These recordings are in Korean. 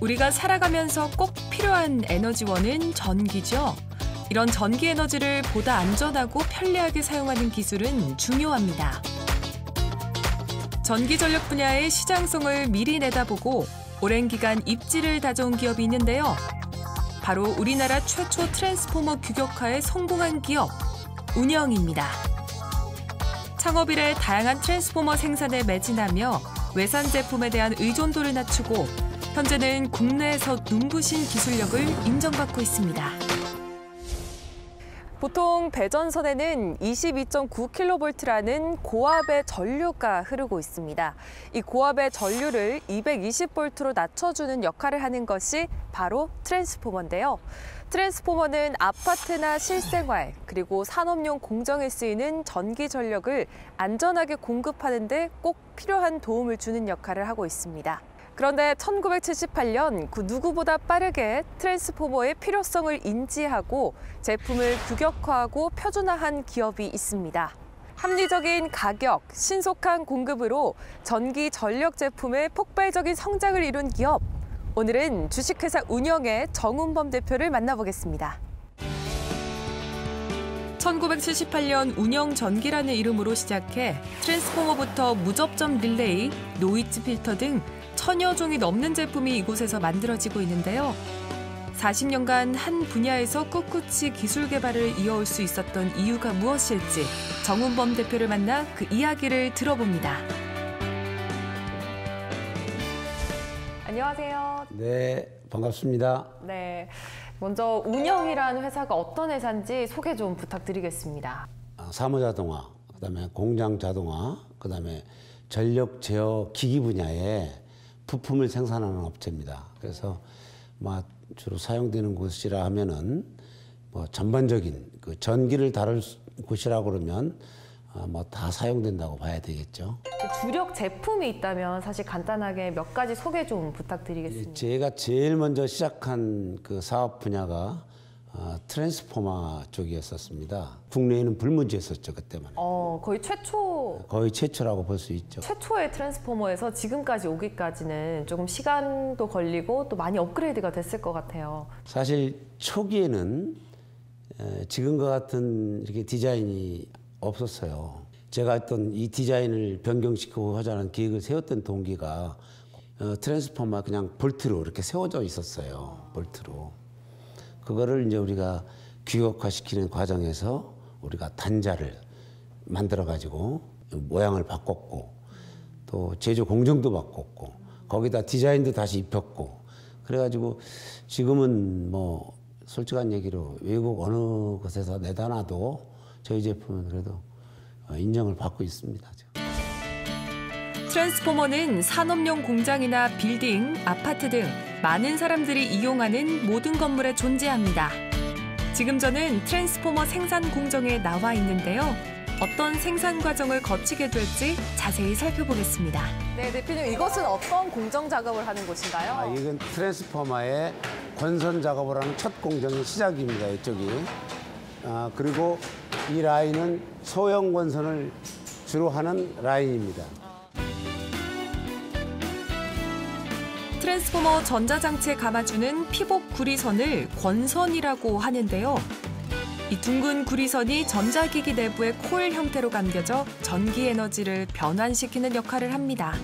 우리가 살아가면서 꼭 필요한 에너지원은 전기죠. 이런 전기 에너지를 보다 안전하고 편리하게 사용하는 기술은 중요합니다. 전기 전력 분야의 시장성을 미리 내다보고 오랜 기간 입지를 다져온 기업이 있는데요. 바로 우리나라 최초 트랜스포머 규격화에 성공한 기업, 운영입니다. 창업 이래 다양한 트랜스포머 생산에 매진하며 외산 제품에 대한 의존도를 낮추고 현재는 국내에서 눈부신 기술력을 인정받고 있습니다. 보통 배전선에는 22.9kV라는 고압의 전류가 흐르고 있습니다. 이 고압의 전류를 220V로 낮춰주는 역할을 하는 것이 바로 트랜스포머인데요. 트랜스포머는 아파트나 실생활, 그리고 산업용 공정에 쓰이는 전기 전력을 안전하게 공급하는 데 꼭 필요한 도움을 주는 역할을 하고 있습니다. 그런데 1978년 그 누구보다 빠르게 트랜스포머의 필요성을 인지하고 제품을 규격화하고 표준화한 기업이 있습니다. 합리적인 가격, 신속한 공급으로 전기 전력 제품의 폭발적인 성장을 이룬 기업. 오늘은 주식회사 운영의 정운범 대표를 만나보겠습니다. 1978년 운영전기라는 이름으로 시작해 트랜스포머부터 무접점 릴레이, 노이즈 필터 등 1000여 종이 넘는 제품이 이곳에서 만들어지고 있는데요. 40년간 한 분야에서 꿋꿋이 기술 개발을 이어올 수 있었던 이유가 무엇일지 정운범 대표를 만나 그 이야기를 들어봅니다. 안녕하세요. 네, 반갑습니다. 네, 먼저 운영이라는 회사가 어떤 회사인지 소개 좀 부탁드리겠습니다. 사무자동화, 그다음에 공장자동화, 그다음에 전력 제어 기기 분야에 부품을 생산하는 업체입니다. 그래서 주로 사용되는 곳이라 하면은 전반적인 그 전기를 다룰 곳이라고 그러면 다 사용된다고 봐야 되겠죠. 주력 제품이 있다면 사실 간단하게 몇 가지 소개 좀 부탁드리겠습니다. 제가 제일 먼저 시작한 그 사업 분야가 트랜스포머 쪽이었었습니다. 국내에는 불문지였었죠, 그때만. 거의 최초. 거의 최초라고 볼 수 있죠. 최초의 트랜스포머에서 지금까지 오기까지는 조금 시간도 걸리고 또 많이 업그레이드가 됐을 것 같아요. 사실 초기에는 지금과 같은 이렇게 디자인이 없었어요. 제가 했던 이 디자인을 변경시키고 하자는 계획을 세웠던 동기가 트랜스포머 그냥 볼트로 이렇게 세워져 있었어요. 볼트로. 그거를 이제 우리가 규격화시키는 과정에서 우리가 단자를 만들어가지고 모양을 바꿨고 또 제조 공정도 바꿨고 거기다 디자인도 다시 입혔고 그래가지고 지금은 솔직한 얘기로 외국 어느 곳에서 내다 놔도 저희 제품은 그래도 인정을 받고 있습니다. 트랜스포머는 산업용 공장이나 빌딩, 아파트 등 많은 사람들이 이용하는 모든 건물에 존재합니다. 지금 저는 트랜스포머 생산 공정에 나와 있는데요. 어떤 생산 과정을 거치게 될지 자세히 살펴보겠습니다. 네, 대표님, 이것은 어떤 공정 작업을 하는 곳인가요? 이건 트랜스포머의 권선 작업을 하는 첫 공정의 시작입니다. 이쪽이. 그리고 이 라인은 소형 권선을 주로 하는 라인입니다. 트랜스포머 전자장치에 감아주는 피복 구리선을 권선이라고 하는데요. 이 둥근 구리선이 전자기기 내부의 코일 형태로 감겨져 전기 에너지를 변환시키는 역할을 합니다.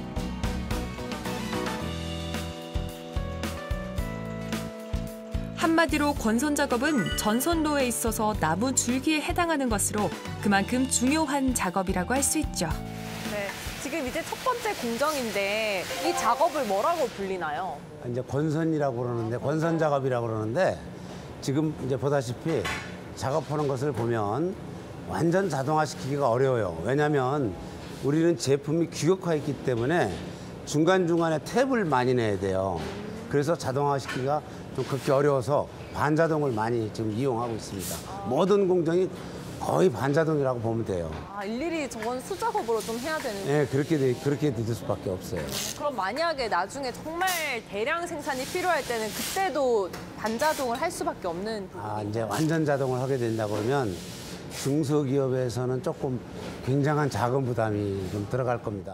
한마디로 권선 작업은 전선로에 있어서 나무 줄기에 해당하는 것으로 그만큼 중요한 작업이라고 할 수 있죠. 네, 지금 이제 첫 번째 공정인데 이 작업을 뭐라고 불리나요? 이제 권선이라고 그러는데 권선 작업이라고 그러는데 지금 이제 보다시피 작업하는 것을 보면 완전 자동화시키기가 어려워요. 왜냐하면 우리는 제품이 규격화했기 때문에 중간중간에 탭을 많이 내야 돼요. 그래서 자동화시키기가 좀 그렇게 어려워서 반자동을 많이 지금 이용하고 있습니다. 모든 공정이 거의 반자동이라고 보면 돼요. 아, 일일이 저건 수작업으로 좀 해야 되는 네, 그렇게 늦을 수밖에 없어요. 그럼 만약에 나중에 정말 대량 생산이 필요할 때는 그때도 반자동을 할 수밖에 없는 이제 완전 자동을 하게 된다 그러면 중소기업에서는 조금 굉장한 자금 부담이 좀 들어갈 겁니다.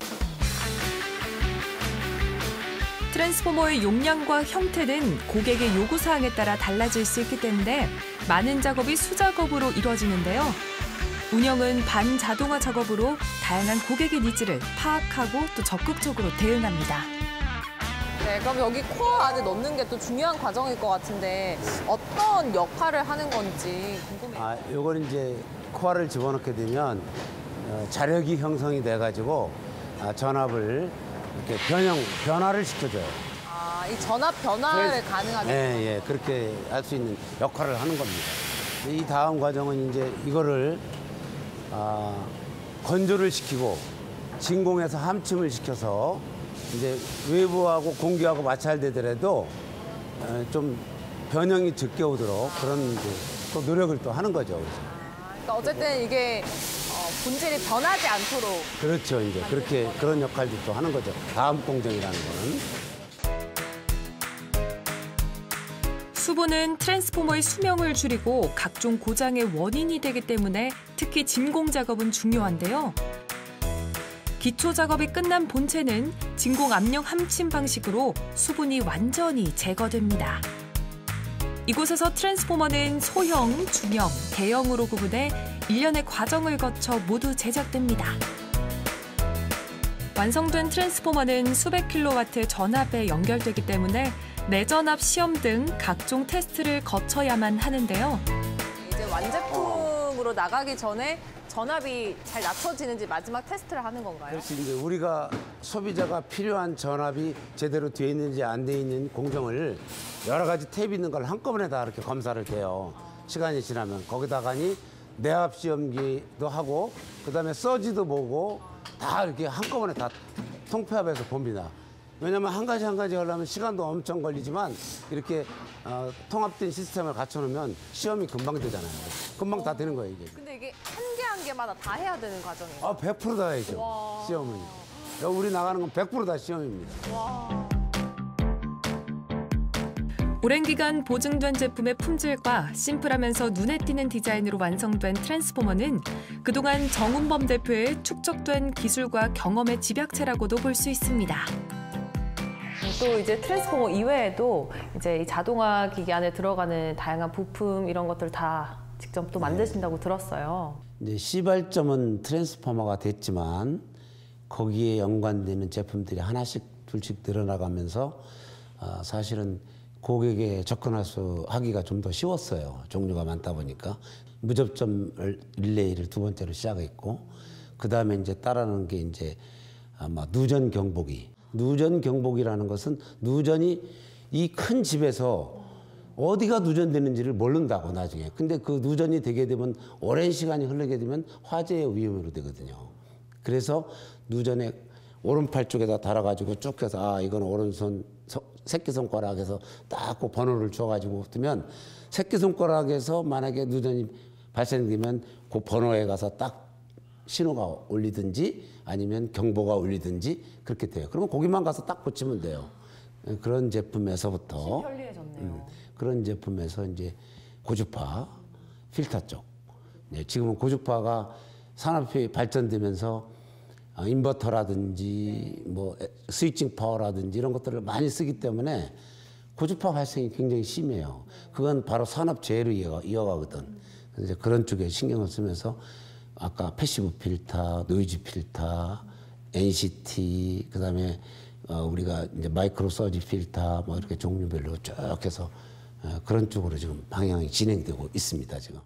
트랜스포머의 용량과 형태는 고객의 요구사항에 따라 달라질 수 있기 때문에 많은 작업이 수작업으로 이루어지는데요. 운영은 반자동화 작업으로 다양한 고객의 니즈를 파악하고 또 적극적으로 대응합니다. 네, 그럼 여기 코어 안에 넣는 게 또 중요한 과정일 것 같은데 어떤 역할을 하는 건지 궁금해요. 요건 이제 코어를 집어넣게 되면 자력이 형성이 돼가지고 전압을 이렇게 변화를 시켜줘요. 이 전압 변화를 가능하게. 예, 그렇게 할 수 있는 역할을 하는 겁니다. 이 다음 과정은 이제 이거를 건조를 시키고 진공해서 함침을 시켜서 이제 외부하고 공기하고 마찰되더라도 좀 변형이 적게 오도록 그런 이제 또 노력을 또 하는 거죠. 그러니까 어쨌든 이게 본질이 변하지 않도록. 그렇죠. 이제 그렇게 그런 역할도 또 하는 거죠. 다음 공정이라는 거는. 수보는 트랜스포머의 수명을 줄이고 각종 고장의 원인이 되기 때문에 특히 진공 작업은 중요한데요. 기초 작업이 끝난 본체는 진공 압력 함침 방식으로 수분이 완전히 제거됩니다. 이곳에서 트랜스포머는 소형, 중형, 대형으로 구분해 일련의 과정을 거쳐 모두 제작됩니다. 완성된 트랜스포머는 수백 킬로와트 전압에 연결되기 때문에 내전압 시험 등 각종 테스트를 거쳐야만 하는데요. 이제 완제품으로 나가기 전에 전압이 잘 낮춰지는지 마지막 테스트를 하는 건가요? 그렇지. 이제 우리가 소비자가 필요한 전압이 제대로 되어 있는지 안 되어 있는 공정을 여러 가지 탭이 있는 걸 한꺼번에 다 이렇게 검사를 해요. 시간이 지나면 거기다가니 내압 시험기도 하고 그다음에 서지도 보고 다 이렇게 한꺼번에 다 통폐합해서 봅니다. 왜냐면 한 가지 하려면 시간도 엄청 걸리지만 이렇게 통합된 시스템을 갖춰놓으면 시험이 금방 되잖아요. 금방 다 되는 거예요, 이게. 근데 이게 한 개 마다 다 해야 되는 과정이에요? 100% 다 해야죠. 와. 시험은. 우리 나가는 건 100% 다 시험입니다. 와. 오랜 기간 보증된 제품의 품질과 심플하면서 눈에 띄는 디자인으로 완성된 트랜스포머는 그동안 정운범 대표의 축적된 기술과 경험의 집약체라고도 볼 수 있습니다. 또 이제 트랜스포머 이외에도 이제 이 자동화 기기 안에 들어가는 다양한 부품 이런 것들 다 직접 또 만드신다고 들었어요. 이제 시발점은 트랜스포머가 됐지만 거기에 연관되는 제품들이 하나씩 둘씩 늘어나가면서 사실은 고객에 하기가 좀 더 쉬웠어요. 종류가 많다 보니까 무접점 릴레이를 두 번째로 시작했고 그 다음에 이제 따르는 게 이제 누전 경보기. 누전 경보기라는 것은 누전이 이 큰 집에서 어디가 누전되는지를 모른다고 나중에. 근데 그 누전이 되게 되면 오랜 시간이 흐르게 되면 화재의 위험으로 되거든요. 그래서 누전에 오른팔 쪽에다 달아가지고 쭉 해서 이건 오른손 새끼손가락에서 딱 그 번호를 줘가지고 뜨면 새끼손가락에서 만약에 누전이 발생되면 그 번호에 가서 딱 신호가 울리든지 아니면 경보가 울리든지 그렇게 돼요. 그러면 거기만 가서 딱 붙이면 돼요. 그런 제품에서부터 편리해졌네요. 그런 제품에서 이제 고주파 필터 쪽. 지금은 고주파가 산업이 발전되면서 인버터라든지 뭐 스위칭 파워라든지 이런 것들을 많이 쓰기 때문에 고주파 발생이 굉장히 심해요. 그건 바로 산업재해로 이어가거든. 그래서 그런 쪽에 신경을 쓰면서 아까 패시브 필터, 노이즈 필터, NCT, 그다음에 우리가 이제 마이크로 서지 필터 뭐 이렇게 종류별로 쭉 해서 그런 쪽으로 지금 방향이 진행되고 있습니다, 지금.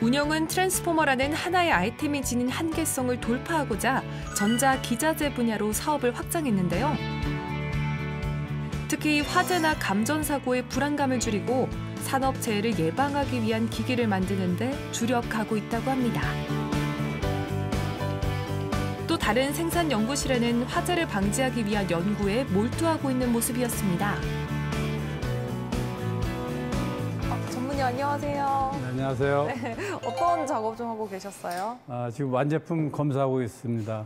운영은 트랜스포머라는 하나의 아이템이 지닌 한계성을 돌파하고자 전자기자재 분야로 사업을 확장했는데요. 특히 화재나 감전사고의 불안감을 줄이고 산업재해를 예방하기 위한 기기를 만드는 데 주력하고 있다고 합니다. 또 다른 생산 연구실에는 화재를 방지하기 위한 연구에 몰두하고 있는 모습이었습니다. 전문의 안녕하세요. 네, 안녕하세요. 네, 어떤 작업 좀 하고 계셨어요? 지금 완제품 검사하고 있습니다.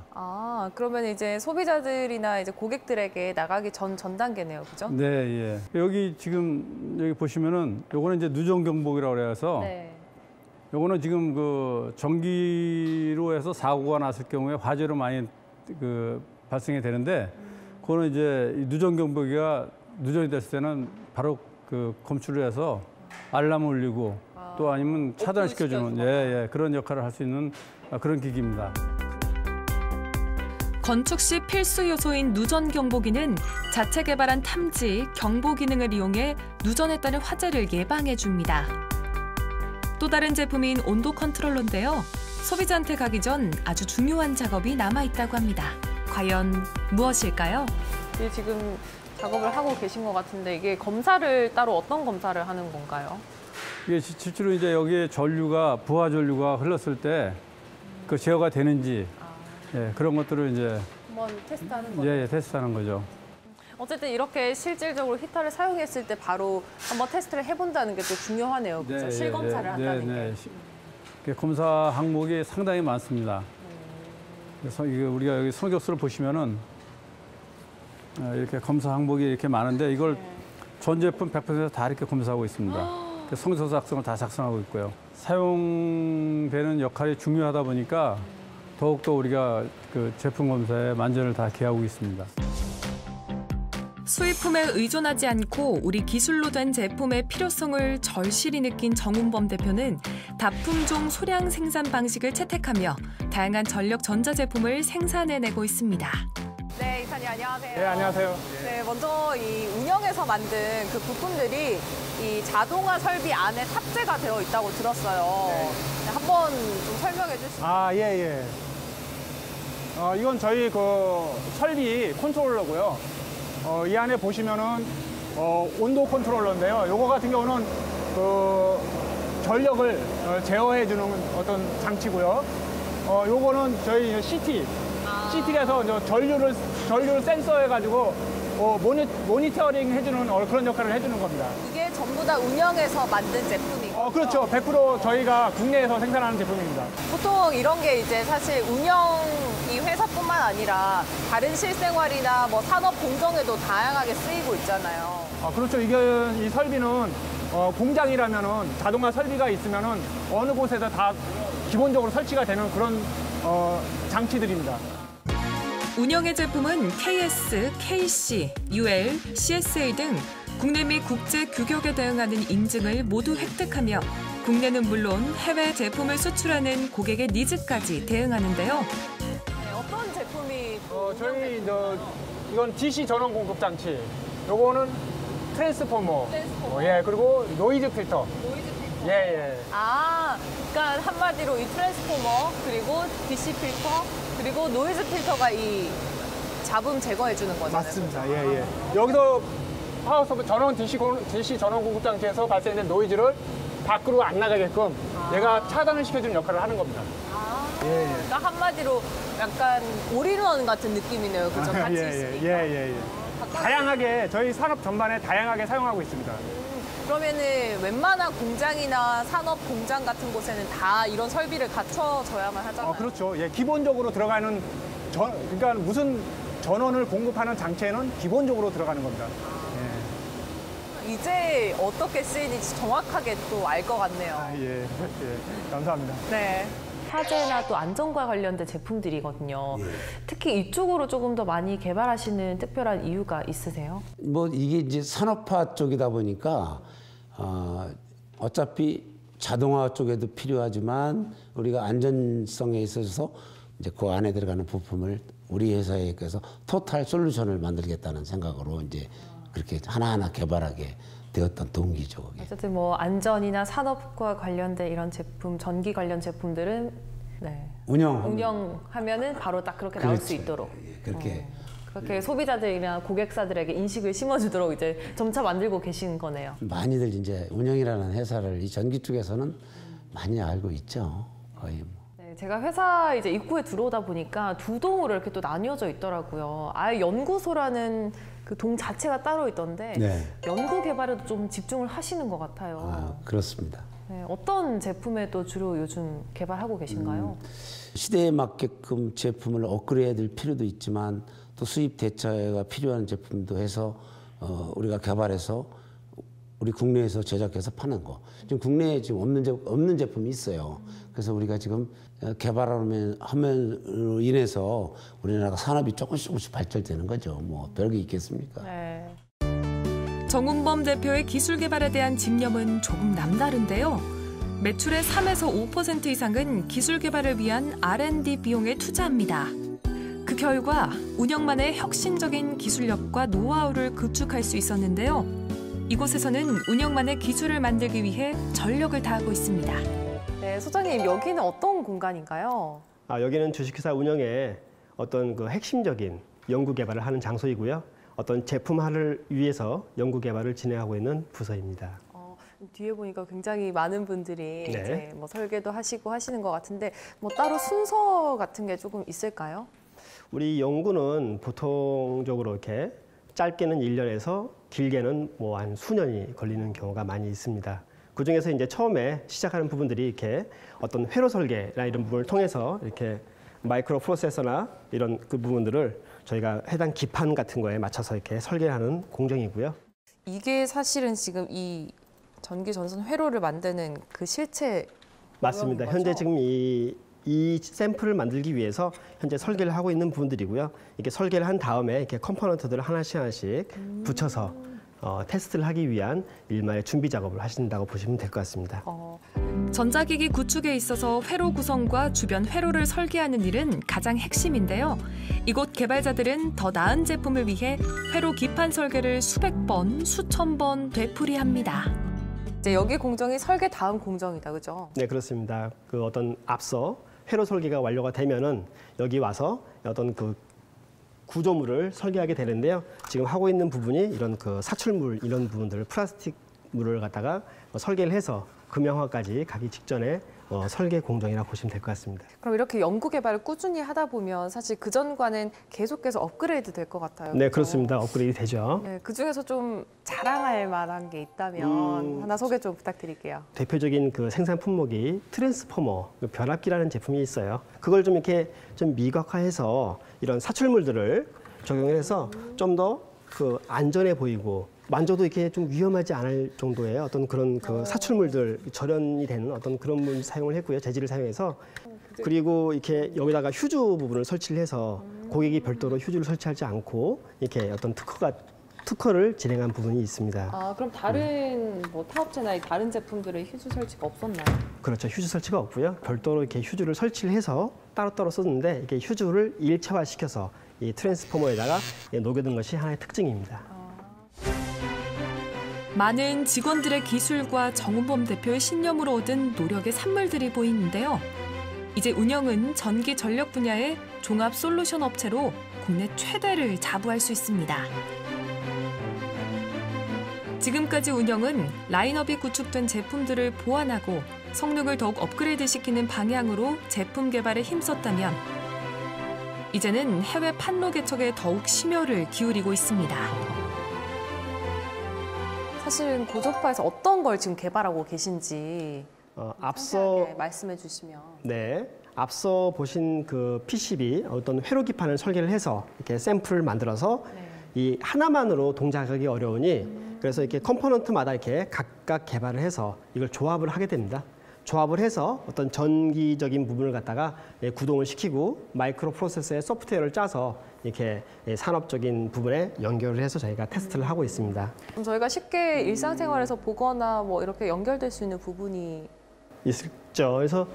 그러면 이제 소비자들이나 이제 고객들에게 나가기 전 단계네요, 그죠? 네, 예. 여기 지금 여기 보시면은 요거는 이제 누전 경보기라고 그래서 네. 요거는 지금 그 전기로 해서 사고가 났을 경우에 화재로 많이 발생이 되는데 그거는 이제 이 누전 경보기가 누전이 됐을 때는 바로 검출을 해서 알람을 울리고 또 아니면 차단시켜주는 그런 역할을 할 수 있는 그런 기기입니다. 건축 시 필수 요소인 누전 경보기는 자체 개발한 탐지, 경보 기능을 이용해 누전에 따른 화재를 예방해 줍니다. 또 다른 제품인 온도 컨트롤러인데요. 소비자한테 가기 전 아주 중요한 작업이 남아 있다고 합니다. 과연 무엇일까요? 지금 작업을 하고 계신 것 같은데 이게 검사를 따로 어떤 검사를 하는 건가요? 이게 실제로 이제 여기에 부하 전류가 흘렀을 때 그 제어가 되는지 그런 것들을 이제 한번 테스트하는 거죠? 예, 테스트하는 거죠. 어쨌든 이렇게 실질적으로 히터를 사용했을 때 바로 한번 테스트를 해본다는 게 또 중요하네요. 그렇죠? 실검사를 한다는 게. 검사 항목이 상당히 많습니다. 그래서 이게 우리가 여기 성적서를 보시면은 이렇게 검사 항목이 이렇게 많은데 이걸 전 제품 100% 다 이렇게 검사하고 있습니다. 성적서 작성을 다 작성하고 있고요. 사용되는 역할이 중요하다 보니까 더욱더 우리가 그 제품 검사에 만전을 다 기하고 있습니다. 수입품에 의존하지 않고 우리 기술로 된 제품의 필요성을 절실히 느낀 정운범 대표는 다품종 소량 생산 방식을 채택하며 다양한 전력 전자 제품을 생산해내고 있습니다. 네, 이사님 안녕하세요. 네, 안녕하세요. 네, 먼저 이 운영에서 만든 그 부품들이 이 자동화 설비 안에 탑재가 되어 있다고 들었어요. 네, 한번 좀 설명해 주시죠. 예. 이건 저희 설비 컨트롤러고요. 이 안에 보시면은 온도 컨트롤러인데요. 요거 같은 경우는 전력을 제어해주는 어떤 장치고요. 요거는 저희 CT에서 전류를 센서해가지고 모니터링 해주는 그런 역할을 해주는 겁니다. 이게 전부 다 운영에서 만든 제품이고. 그렇죠. 100% 저희가 국내에서 생산하는 제품입니다. 보통 이런 게 이제 사실 운영이 회사뿐만 아니라 다른 실생활이나 뭐 산업 공정에도 다양하게 쓰이고 있잖아요. 그렇죠. 이 설비는 공장이라면은 자동화 설비가 있으면은 어느 곳에서 다 기본적으로 설치가 되는 그런 장치들입니다. 운영의 제품은 KS, KC, UL, CSA 등 국내 및 국제 규격에 대응하는 인증을 모두 획득하며 국내는 물론 해외 제품을 수출하는 고객의 니즈까지 대응하는데요. 네, 어떤 제품이 저희 이건 DC 전원 공급 장치. 요거는 트랜스포머. 그리고 노이즈 필터. 예. 그러니까 한마디로 이 트랜스포머 그리고 DC 필터 그리고 노이즈 필터가 이 잡음 제거해 주는 거잖아요. 맞습니다. 예. 여기서 파워서브 DC 전원 공급 장치에서 발생된 노이즈를 밖으로 안 나가게끔 얘가 차단을 시켜주는 역할을 하는 겁니다. 그러니까 한마디로 약간 올인원 같은 느낌이네요. 그죠? 같이 있으니까. 예. 다양하게 저희 산업 전반에 다양하게 사용하고 있습니다. 그러면은 웬만한 공장이나 산업 공장 같은 곳에는 다 이런 설비를 갖춰줘야만 하잖아요. 그렇죠. 예, 기본적으로 들어가는 그러니까 무슨 전원을 공급하는 장치에는 기본적으로 들어가는 겁니다. 이제 어떻게 쓰이는지 정확하게 또 알 것 같네요. 예. 감사합니다. 네. 화재나 또 안전과 관련된 제품들이거든요. 특히 이쪽으로 조금 더 많이 개발하시는 특별한 이유가 있으세요? 이게 이제 산업화 쪽이다 보니까 어차피 자동화 쪽에도 필요하지만 우리가 안전성에 있어서 이제 그 안에 들어가는 부품을 우리 회사에서 토탈 솔루션을 만들겠다는 생각으로 이제 그렇게 하나하나 개발하게 되었던 동기죠. 그게. 어쨌든 뭐 안전이나 산업과 관련된 이런 제품, 전기 관련 제품들은 운영하면은 바로 딱 그렇게 나올 수 있도록 그렇게 소비자들이나 고객사들에게 인식을 심어주도록 이제 점차 만들고 계신 거네요. 많이들 이제 운영이라는 회사를 이 전기 쪽에서는 많이 알고 있죠. 거의. 네, 네, 제가 회사 이제 입구에 들어오다 보니까 두 동으로 이렇게 또 나뉘어져 있더라고요. 아예 연구소라는 그 동 자체가 따로 있던데 네. 연구 개발에도 좀 집중을 하시는 것 같아요. 그렇습니다. 네, 어떤 제품에 또 주로 요즘 개발하고 계신가요? 시대에 맞게끔 제품을 업그레이드할 필요도 있지만 또 수입 대처가 필요한 제품도 해서 우리가 개발해서 우리 국내에서 제작해서 파는 거. 지금 국내에 지금 없는 제품이 있어요. 그래서 우리가 지금 개발함으로 인해서 우리나라가 산업이 조금씩 발전되는 거죠. 뭐 별게 있겠습니까? 네. 정운범 대표의 기술 개발에 대한 집념은 조금 남다른데요. 매출의 3에서 5% 이상은 기술 개발을 위한 R&D 비용에 투자합니다. 그 결과 운영만의 혁신적인 기술력과 노하우를 구축할 수 있었는데요. 이곳에서는 운영만의 기술을 만들기 위해 전력을 다하고 있습니다. 네, 소장님 여기는 어떤 공간인가요? 여기는 주식회사 운영에 어떤 그 핵심적인 연구 개발을 하는 장소이고요. 어떤 제품화를 위해서 연구 개발을 진행하고 있는 부서입니다. 뒤에 보니까 굉장히 많은 분들이 네. 이제 뭐 설계도 하시고 하시는 것 같은데 뭐 따로 순서 같은 게 조금 있을까요? 우리 연구는 보통적으로 이렇게 짧게는 1년에서 길게는 뭐 한 수년이 걸리는 경우가 많이 있습니다. 그 중에서 이제 처음에 시작하는 부분들이 이렇게 어떤 회로 설계나 이런 부분을 통해서 이렇게 마이크로 프로세서나 이런 그 부분들을 저희가 해당 기판 같은 거에 맞춰서 이렇게 설계하는 공정이고요. 이게 사실은 지금 이 전기 전선 회로를 만드는 그 실체 맞습니다. 거죠? 현재 지금 이 샘플을 만들기 위해서 현재 설계를 하고 있는 부분들이고요. 이렇게 설계를 한 다음에 이렇게 컴포넌트들을 하나씩 붙여서 테스트를 하기 위한 일말의 준비 작업을 하신다고 보시면 될 것 같습니다. 전자기기 구축에 있어서 회로 구성과 주변 회로를 설계하는 일은 가장 핵심인데요. 이곳 개발자들은 더 나은 제품을 위해 회로 기판 설계를 수백 번, 수천 번 되풀이합니다. 이제 여기 공정이 설계 다음 공정이다, 그죠? 네, 그렇습니다. 그 어떤 앞서 회로 설계가 완료가 되면은 여기 와서 어떤 그 구조물을 설계하게 되는데요. 지금 하고 있는 부분이 이런 그 사출물 이런 부분들을 플라스틱 물을 갖다가 설계를 해서 금형화까지 가기 직전에 설계 공정이라고 보시면 될 것 같습니다. 그럼 이렇게 연구 개발을 꾸준히 하다 보면 사실 그 전과는 계속해서 업그레이드 될 것 같아요. 네, 그죠? 그렇습니다. 업그레이드 되죠. 네, 그 중에서 좀 자랑할 만한 게 있다면 하나 소개 좀 부탁드릴게요. 대표적인 그 생산 품목이 트랜스포머, 그 변압기라는 제품이 있어요. 그걸 좀 이렇게 좀 미각화해서 이런 사출물들을 적용해서 좀 더 그 안전해 보이고 만져도 이렇게 좀 위험하지 않을 정도의 어떤 그런 그 사출물들 절연이 되는 어떤 그런 물 사용을 했고요. 재질을 사용해서 그리고 이렇게 여기다가 휴즈 부분을 설치를 해서 고객이 별도로 휴즈를 설치하지 않고 이렇게 어떤 특허를 진행한 부분이 있습니다. 그럼 다른 뭐 타업체나 다른 제품들의 휴즈 설치가 없었나요? 그렇죠. 휴즈 설치가 없고요. 별도로 이렇게 휴즈를 설치를 해서 따로따로 썼는데 이렇게 휴즈를 일체화시켜서 이 트랜스포머에다가 녹여둔 것이 하나의 특징입니다. 많은 직원들의 기술과 정운범 대표의 신념으로 얻은 노력의 산물들이 보이는데요. 이제 운영은 전기 전력 분야의 종합 솔루션 업체로 국내 최대를 자부할 수 있습니다. 지금까지 운영은 라인업이 구축된 제품들을 보완하고 성능을 더욱 업그레이드시키는 방향으로 제품 개발에 힘썼다면 이제는 해외 판로 개척에 더욱 심혈을 기울이고 있습니다. 사실은 고조파에서 어떤 걸 지금 개발하고 계신지 앞서 말씀해 주시면. 네, 앞서 보신 그 PCB 어떤 회로 기판을 설계를 해서 이렇게 샘플을 만들어서 이 하나만으로 동작하기 어려우니 그래서 이렇게 컴포넌트마다 이렇게 각각 개발을 해서 이걸 조합을 하게 됩니다. 조합을 해서 어떤 전기적인 부분을 갖다가 구동을 시키고 마이크로 프로세서에 소프트웨어를 짜서 이렇게 산업적인 부분에 연결을 해서 저희가 테스트를 하고 있습니다. 그럼 저희가 쉽게 일상생활에서 보거나 뭐 이렇게 연결될 수 있는 부분이 있죠. 그래서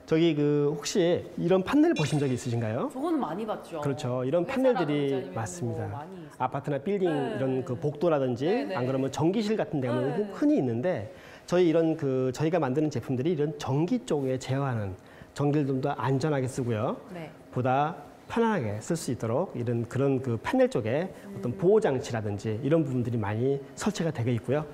저기 그 혹시 이런 판넬 보신 적이 있으신가요? 저거는 많이 봤죠. 그렇죠. 이런 판넬들이 맞습니다. 아파트나 빌딩 이런 그 복도라든지 안 그러면 전기실 같은 데 가면 흔히 있는데 저희 이런 그 저희가 만드는 제품들이 이런 전기 쪽에 제어하는 전기를 좀 더 안전하게 쓰고요. 보다 편안하게 쓸 수 있도록 이런 그런 그 판넬 쪽에 어떤 보호 장치라든지 이런 부분들이 많이 설치가 되어 있고요.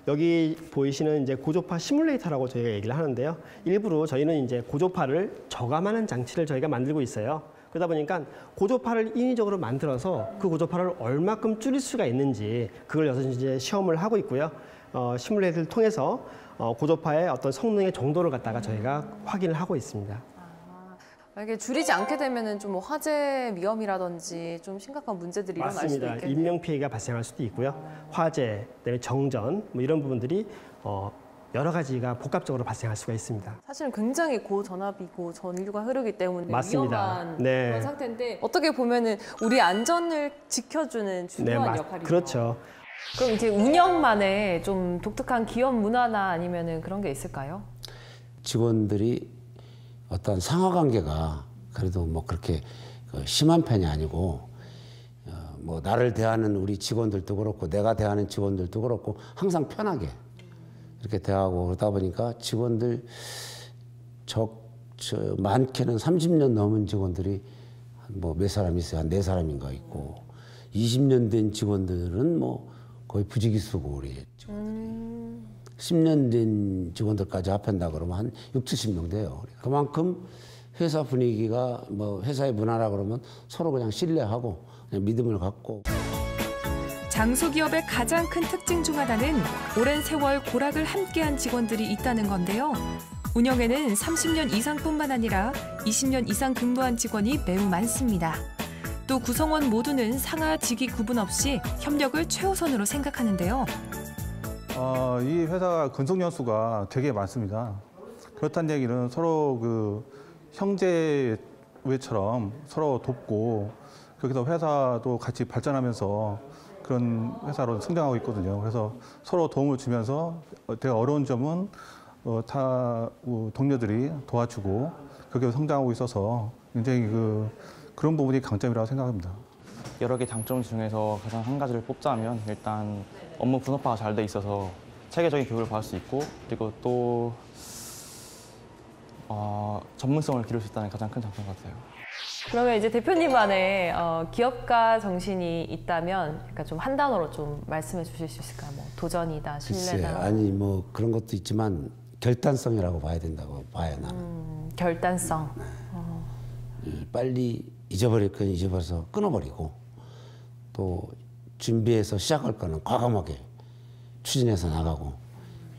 여기 보이시는 이제 고조파 시뮬레이터라고 저희가 얘기를 하는데요. 일부러 저희는 이제 고조파를 저감하는 장치를 저희가 만들고 있어요. 그러다 보니까 고조파를 인위적으로 만들어서 그 고조파를 얼마큼 줄일 수가 있는지 그걸 여기서 이제 시험을 하고 있고요. 시뮬레이터를 통해서 고조파의 어떤 성능의 정도를 갖다가 저희가 확인을 하고 있습니다. 만약에 줄이지 않게 되면은 좀 뭐 화재 위험이라든지 좀 심각한 문제들이 일어날 수도 맞습니다. 있겠네요. 인명 피해가 발생할 수도 있고요. 화재, 그다음에 정전 뭐 이런 부분들이 여러 가지가 복합적으로 발생할 수가 있습니다. 사실은 굉장히 고전압이고 전류가 흐르기 때문에 맞습니다. 위험한 네. 그런 상태인데 어떻게 보면은 우리 안전을 지켜주는 중요한 역할이죠. 그렇죠. 그럼 이제 운영만의 좀 독특한 기업 문화나 아니면은 그런 게 있을까요? 직원들이 어떤 상하 관계가 그래도 뭐 그렇게 심한 편이 아니고 뭐 나를 대하는 우리 직원들도 그렇고 내가 대하는 직원들도 그렇고 항상 편하게 이렇게 대하고 그러다 보니까 직원들 많게는 30년 넘은 직원들이 뭐 몇 사람 있어요. 한 4사람인가 있고 20년 된 직원들은 뭐 거의 부지기수고 우리 10년 된 직원들까지 합한다 그러면 한 60~70명 돼요. 그만큼 회사 분위기가 뭐 회사의 문화라 그러면 서로 그냥 신뢰하고 그냥 믿음을 갖고. 장소기업의 가장 큰 특징 중 하나는 오랜 세월 고락을 함께한 직원들이 있다는 건데요. 운영에는 30년 이상뿐만 아니라 20년 이상 근무한 직원이 매우 많습니다. 또 구성원 모두는 상하 직위 구분 없이 협력을 최우선으로 생각하는데요. 이 회사가 근속 연수가 되게 많습니다. 그렇다는 얘기는 서로 그 형제외처럼 서로 돕고 그렇게 해서 회사도 같이 발전하면서 그런 회사로 성장하고 있거든요. 그래서 서로 도움을 주면서 되게 어려운 점은 타 동료들이 도와주고 그렇게 성장하고 있어서 굉장히 그런 부분이 강점이라고 생각합니다. 여러 개 장점 중에서 가장 한 가지를 뽑자면 일단 업무 분업화가 잘 돼 있어서 체계적인 교육을 받을 수 있고 그리고 또 전문성을 기를 수 있다는 가장 큰 장점 같아요. 그러면 이제 대표님만의 기업가 정신이 있다면 그러니까 좀 한 단어로 좀 말씀해 주실 수 있을까요? 뭐 도전이다, 신뢰다. 글쎄, 아니 뭐 그런 것도 있지만 결단성이라고 봐야 된다고 봐요 나는. 결단성. 빨리 잊어버릴 건 잊어버려서 끊어버리고 또 준비해서 시작할 거는 과감하게 추진해서 나가고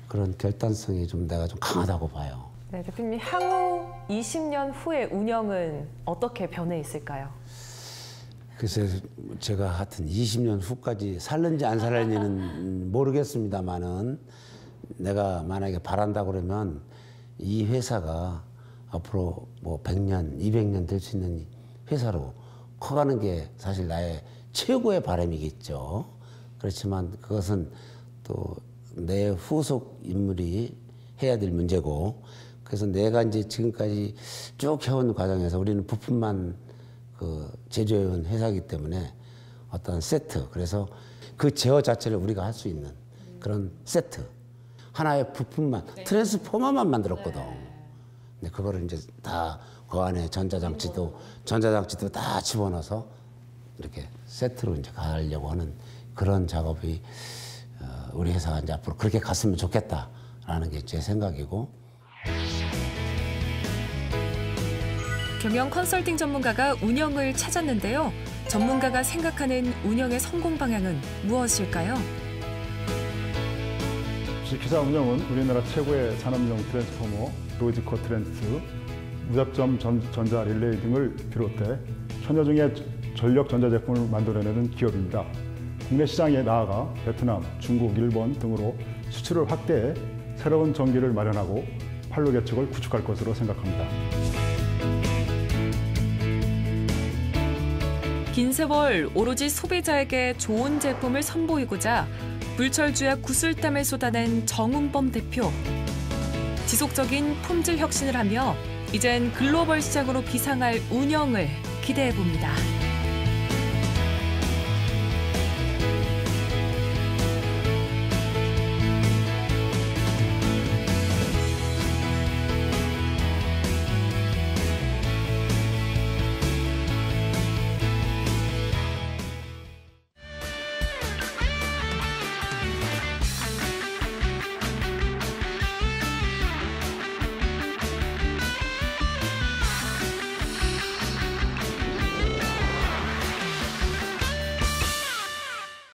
그런 결단성이 좀 내가 좀 강하다고 봐요. 네, 대표님 향후 20년 후의 운영은 어떻게 변해 있을까요? 글쎄 제가 하여튼 20년 후까지 살는지 안 살는지는 모르겠습니다만은 내가 만약에 바란다 그러면 이 회사가 앞으로 뭐 100년, 200년 될 수 있는 회사로 커가는 게 사실 나의 최고의 바람이겠죠. 그렇지만 그것은 또 내 후속 인물이 해야 될 문제고 그래서 내가 이제 지금까지 쭉 해온 과정에서 우리는 부품만 제조해온 회사이기 때문에 어떤 세트 그래서 그 제어 자체를 우리가 할 수 있는 그런 세트 하나의 부품만 트랜스포머만 만들었거든. 근데 그거를 이제 다 그 안에 전자장치도 다 집어넣어서 이렇게 세트로 이제 가려고 하는 그런 작업이 우리 회사가 이제 앞으로 그렇게 갔으면 좋겠다라는 게 제 생각이고. 경영 컨설팅 전문가가 운영을 찾았는데요. 전문가가 생각하는 운영의 성공 방향은 무엇일까요? 기사 운영은 우리나라 최고의 산업용 트랜스포머, 로지코 트랜스, 무잡점 전자 릴레이 등을 비롯해 천여 종의 전력 전자제품을 만들어내는 기업입니다. 국내 시장에 나아가 베트남, 중국, 일본 등으로 수출을 확대해 새로운 전기를 마련하고 판로 개척을 구축할 것으로 생각합니다. 긴 세월 오로지 소비자에게 좋은 제품을 선보이고자 불철주야 구슬땀을 쏟아낸 정운범 대표. 지속적인 품질 혁신을 하며 이젠 글로벌 시장으로 비상할 운영을 기대해 봅니다.